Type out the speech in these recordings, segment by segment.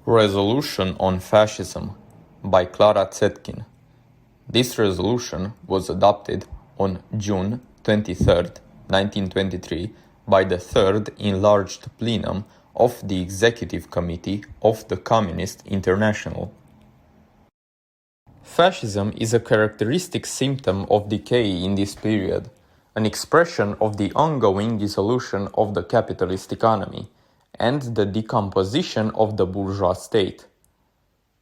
Resolution on Fascism by Clara Zetkin. This resolution was adopted on June 23, 1923 by the Third Enlarged Plenum of the Executive Committee of the Communist International. Fascism is a characteristic symptom of decay in this period, an expression of the ongoing dissolution of the capitalist economy and the decomposition of the bourgeois state.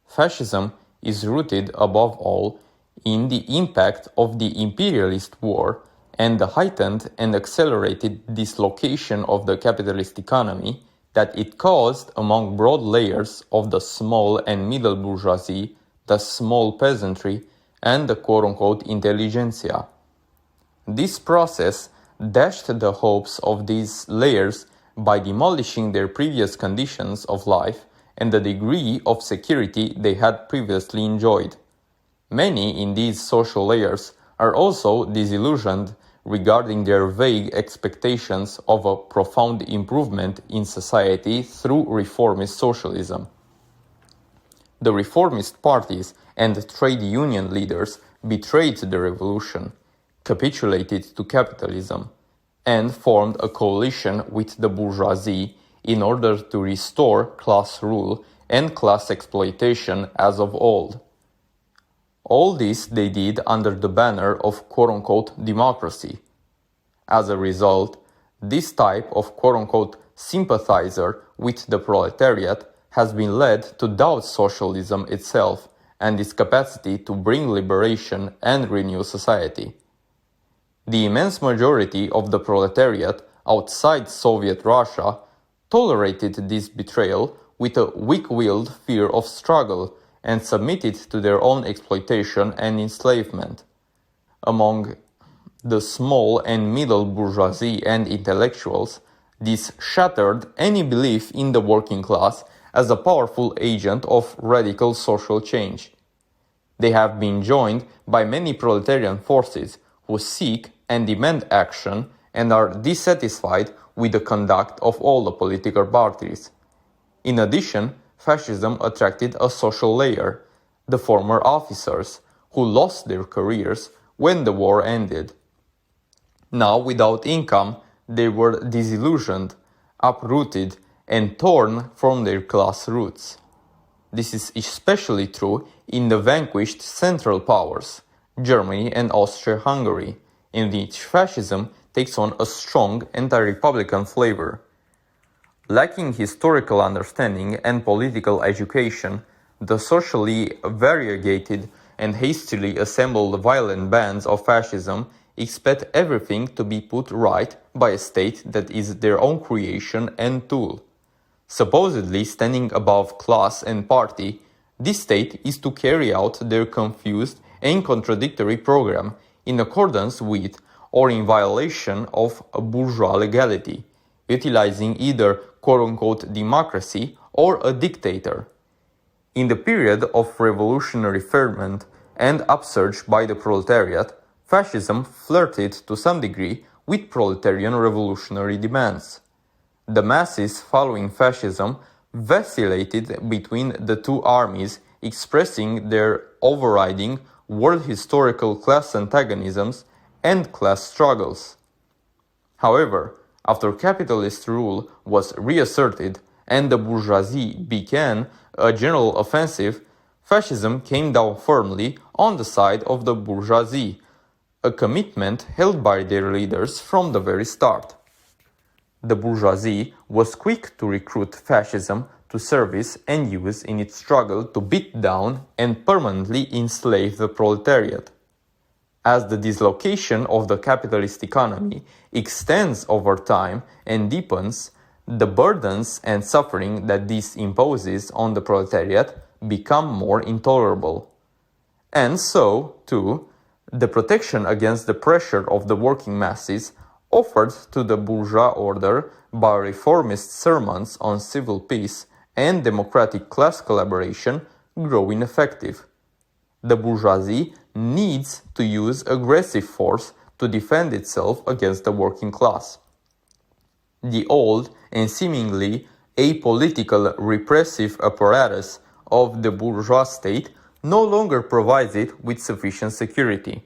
Fascism is rooted above all in the impact of the imperialist war and the heightened and accelerated dislocation of the capitalist economy that it caused among broad layers of the small and middle bourgeoisie, the small peasantry, and the quote-unquote intelligentsia. This process dashed the hopes of these layers by demolishing their previous conditions of life and the degree of security they had previously enjoyed. Many in these social layers are also disillusioned regarding their vague expectations of a profound improvement in society through reformist socialism. The reformist parties and trade union leaders betrayed the revolution, capitulated to capitalism, and formed a coalition with the bourgeoisie in order to restore class rule and class exploitation as of old. All this they did under the banner of quote-unquote democracy. As a result, this type of quote-unquote sympathizer with the proletariat has been led to doubt socialism itself and its capacity to bring liberation and renew society. The immense majority of the proletariat outside Soviet Russia tolerated this betrayal with a weak-willed fear of struggle and submitted to their own exploitation and enslavement. Among the small and middle bourgeoisie and intellectuals, this shattered any belief in the working class as a powerful agent of radical social change. They have been joined by many proletarian forces who seek and demand action and are dissatisfied with the conduct of all the political parties. In addition, fascism attracted a social layer, the former officers, who lost their careers when the war ended. Now, without income, they were disillusioned, uprooted, and torn from their class roots. This is especially true in the vanquished Central Powers, Germany and Austria-Hungary, in which fascism takes on a strong anti-republican flavor. Lacking historical understanding and political education, the socially variegated and hastily assembled violent bands of fascism expect everything to be put right by a state that is their own creation and tool. Supposedly standing above class and party, this state is to carry out their confused and contradictory program in accordance with or in violation of bourgeois legality, utilizing either quote-unquote democracy or a dictator. In the period of revolutionary ferment and upsurge by the proletariat, fascism flirted to some degree with proletarian revolutionary demands. The masses following fascism vacillated between the two armies, expressing their overriding world historical class antagonisms and class struggles. However, after capitalist rule was reasserted and the bourgeoisie began a general offensive, fascism came down firmly on the side of the bourgeoisie, a commitment held by their leaders from the very start. The bourgeoisie was quick to recruit fascism to service and use in its struggle to beat down and permanently enslave the proletariat. As the dislocation of the capitalist economy extends over time and deepens, the burdens and suffering that this imposes on the proletariat become more intolerable. And so, too, the protection against the pressure of the working masses offered to the bourgeois order by reformist sermons on civil peace and democratic class collaboration grow ineffective. The bourgeoisie needs to use aggressive force to defend itself against the working class. The old and seemingly apolitical repressive apparatus of the bourgeois state no longer provides it with sufficient security.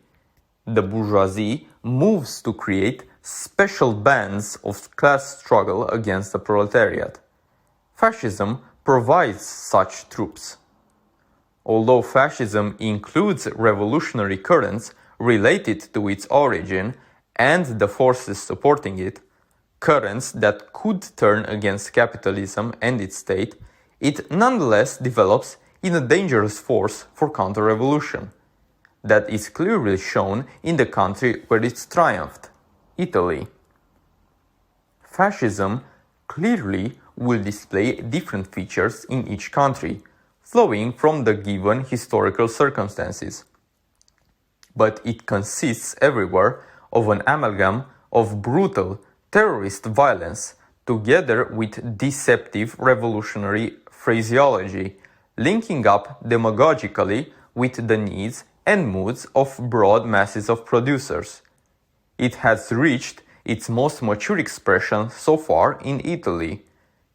The bourgeoisie moves to create special bands of class struggle against the proletariat. Fascism provides such troops. Although fascism includes revolutionary currents related to its origin and the forces supporting it, currents that could turn against capitalism and its state, it nonetheless develops in a dangerous force for counter-revolution. That is clearly shown in the country where it's triumphed, Italy. Fascism clearly will display different features in each country, flowing from the given historical circumstances. But it consists everywhere of an amalgam of brutal, terrorist violence, together with deceptive revolutionary phraseology, linking up demagogically with the needs and moods of broad masses of producers. It has reached its most mature expression so far in Italy.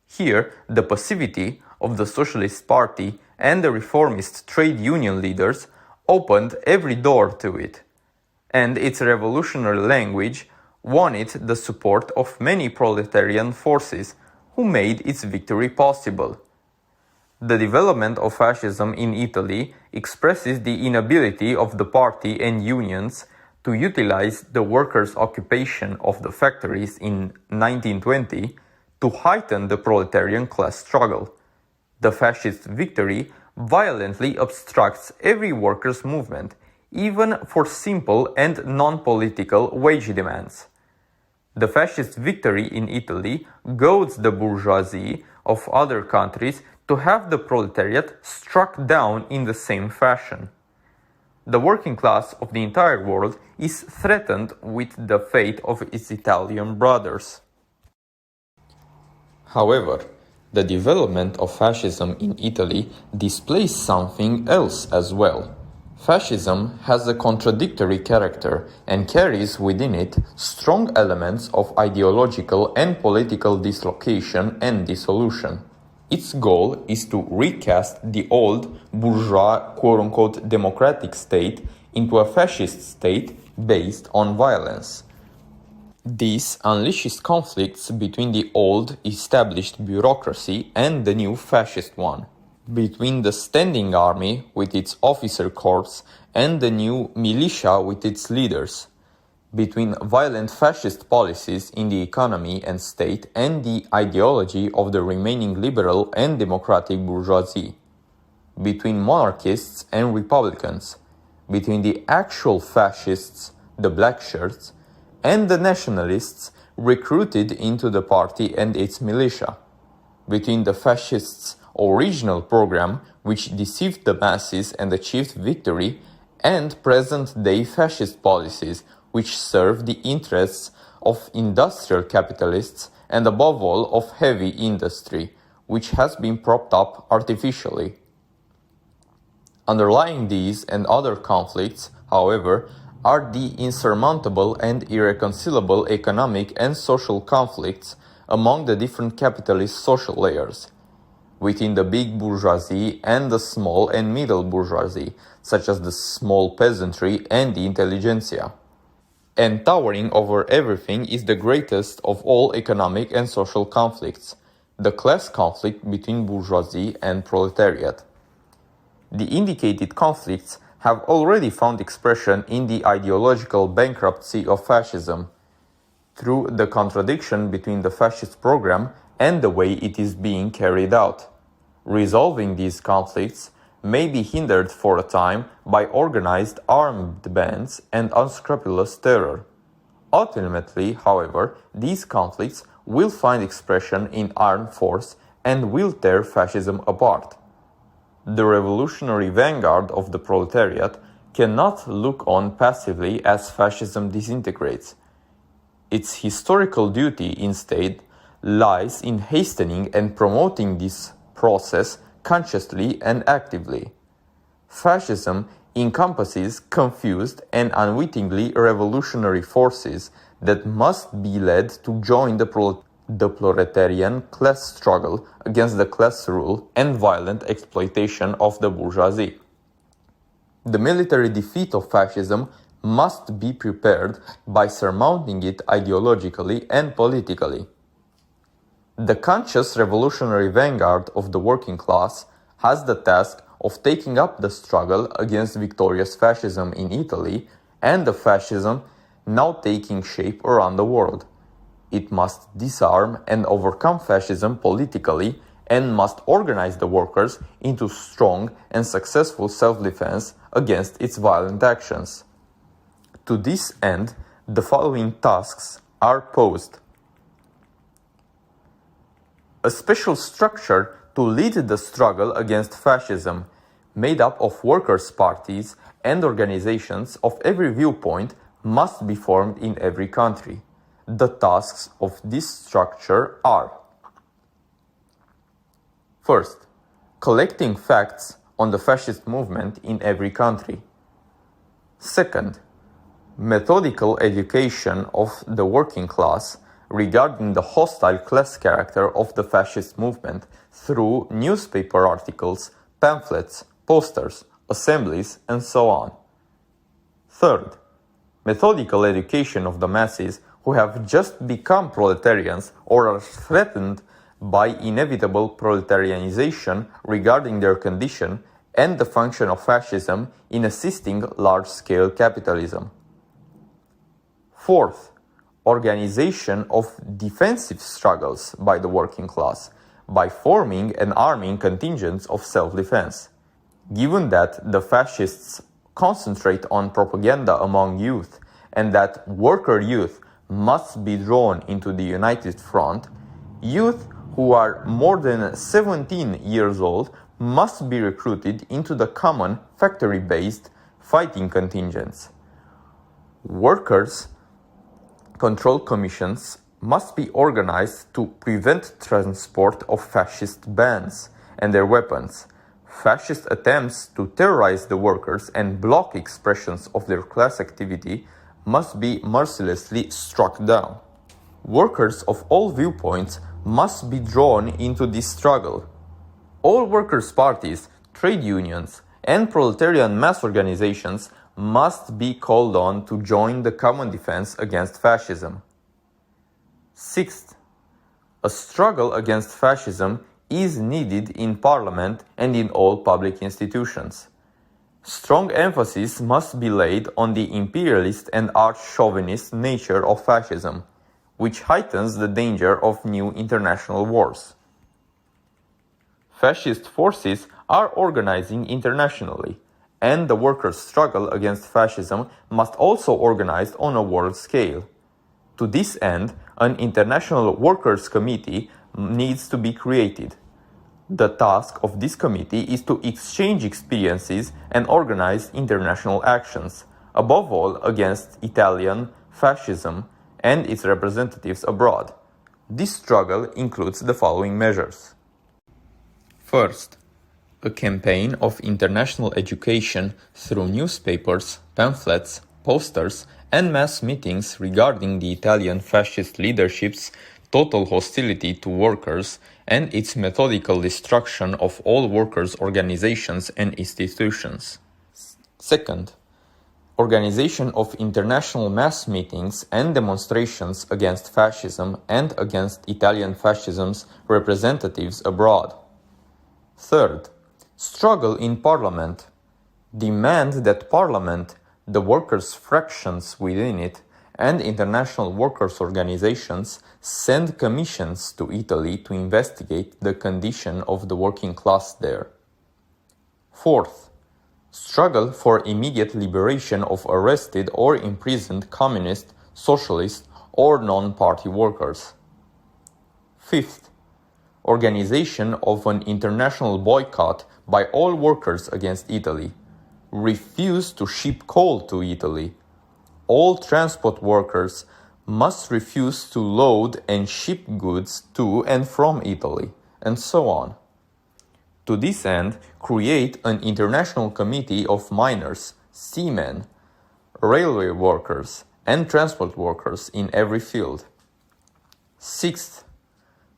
Here, the passivity of the Socialist Party and the reformist trade union leaders opened every door to it, and its revolutionary language won it the support of many proletarian forces who made its victory possible. The development of fascism in Italy expresses the inability of the party and unions to utilize the workers' occupation of the factories in 1920 to heighten the proletarian class struggle. The fascist victory violently obstructs every workers' movement, even for simple and non-political wage demands. The fascist victory in Italy goads the bourgeoisie of other countries to have the proletariat struck down in the same fashion. The working class of the entire world is threatened with the fate of its Italian brothers. However, the development of fascism in Italy displays something else as well. Fascism has a contradictory character and carries within it strong elements of ideological and political dislocation and dissolution. Its goal is to recast the old bourgeois quote-unquote democratic state into a fascist state based on violence. This unleashes conflicts between the old established bureaucracy and the new fascist one, between the standing army with its officer corps and the new militia with its leaders, between violent fascist policies in the economy and state and the ideology of the remaining liberal and democratic bourgeoisie, between monarchists and republicans, between the actual fascists, the black shirts, and the nationalists recruited into the party and its militia, between the fascists' original program, which deceived the masses and achieved victory, and present-day fascist policies, which serve the interests of industrial capitalists and above all of heavy industry, which has been propped up artificially. Underlying these and other conflicts, however, are the insurmountable and irreconcilable economic and social conflicts among the different capitalist social layers, within the big bourgeoisie and the small and middle bourgeoisie, such as the small peasantry and the intelligentsia. And towering over everything is the greatest of all economic and social conflicts, the class conflict between bourgeoisie and proletariat. The indicated conflicts have already found expression in the ideological bankruptcy of fascism, through the contradiction between the fascist program and the way it is being carried out. Resolving these conflicts may be hindered for a time by organized armed bands and unscrupulous terror. Ultimately, however, these conflicts will find expression in armed force and will tear fascism apart. The revolutionary vanguard of the proletariat cannot look on passively as fascism disintegrates. Its historical duty, instead, lies in hastening and promoting this process consciously and actively. Fascism encompasses confused and unwittingly revolutionary forces that must be led to join the the proletarian class struggle against the class rule and violent exploitation of the bourgeoisie. The military defeat of fascism must be prepared by surmounting it ideologically and politically. The conscious revolutionary vanguard of the working class has the task of taking up the struggle against victorious fascism in Italy and the fascism now taking shape around the world. It must disarm and overcome fascism politically and must organize the workers into strong and successful self-defense against its violent actions. To this end, the following tasks are posed. A special structure to lead the struggle against fascism, made up of workers' parties and organizations of every viewpoint, must be formed in every country. The tasks of this structure are: first, collecting facts on the fascist movement in every country. Second, methodical education of the working class regarding the hostile class character of the fascist movement through newspaper articles, pamphlets, posters, assemblies, and so on. Third, methodical education of the masses who have just become proletarians or are threatened by inevitable proletarianization regarding their condition and the function of fascism in assisting large-scale capitalism. Fourth, organization of defensive struggles by the working class by forming and arming contingents of self-defense. Given that the fascists concentrate on propaganda among youth and that worker youth must be drawn into the united front, youth who are more than 17 years old must be recruited into the common factory-based fighting contingents. Workers' control commissions must be organized to prevent transport of fascist bands and their weapons. Fascist attempts to terrorize the workers and block expressions of their class activity must be mercilessly struck down. Workers of all viewpoints must be drawn into this struggle. All workers' parties, trade unions, and proletarian mass organizations must be called on to join the common defense against fascism. Sixth, a struggle against fascism is needed in parliament and in all public institutions. Strong emphasis must be laid on the imperialist and arch-chauvinist nature of fascism, which heightens the danger of new international wars. Fascist forces are organizing internationally, and the workers' struggle against fascism must also be organized on a world scale. To this end, an international workers' committee needs to be created. The task of this committee is to exchange experiences and organize international actions, above all against Italian fascism and its representatives abroad. This struggle includes the following measures. First, a campaign of international education through newspapers, pamphlets, posters, and mass meetings regarding the Italian fascist leadership's total hostility to workers and its methodical destruction of all workers' organizations and institutions. Second, organization of international mass meetings and demonstrations against fascism and against Italian fascism's representatives abroad. Third, struggle in Parliament. Demand that Parliament, the workers' fractions within it, and international workers' organizations send commissions to Italy to investigate the condition of the working class there. Fourth, struggle for immediate liberation of arrested or imprisoned communist, socialist, or non-party workers. Fifth, organization of an international boycott by all workers against Italy. Refuse to ship coal to Italy. All transport workers must refuse to load and ship goods to and from Italy, and so on. To this end, create an international committee of miners, seamen, railway workers, and transport workers in every field. Sixth,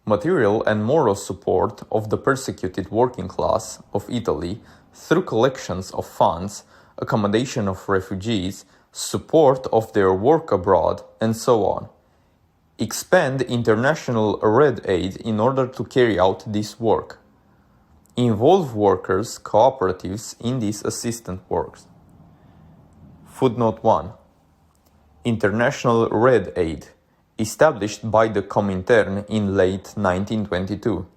material and moral support of the persecuted working class of Italy through collections of funds, accommodation of refugees, support of their work abroad, and so on. Expand international red aid in order to carry out this work. Involve workers' cooperatives in these assistance works. Footnote 1. International Red Aid, established by the Comintern in late 1922,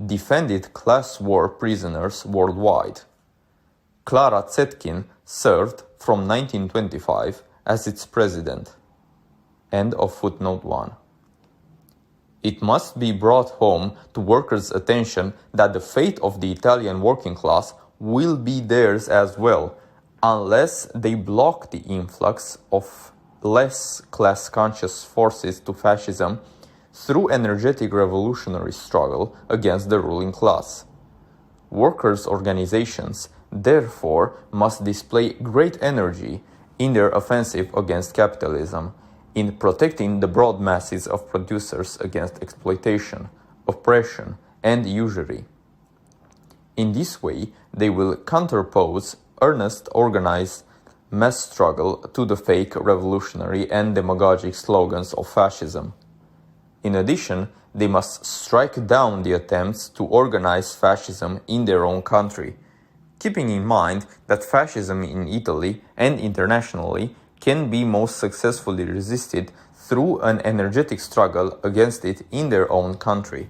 defended class war prisoners worldwide. Clara Zetkin served from 1925 as its president. End of footnote 1. It must be brought home to workers' attention that the fate of the Italian working class will be theirs as well, unless they block the influx of less class-conscious forces to fascism through energetic revolutionary struggle against the ruling class. Workers' organizations, therefore, must display great energy in their offensive against capitalism, in protecting the broad masses of producers against exploitation, oppression, and usury. In this way, they will counterpose earnest, organized mass struggle to the fake revolutionary and demagogic slogans of fascism. In addition, they must strike down the attempts to organize fascism in their own country, keeping in mind that fascism in Italy and internationally can be most successfully resisted through an energetic struggle against it in their own country.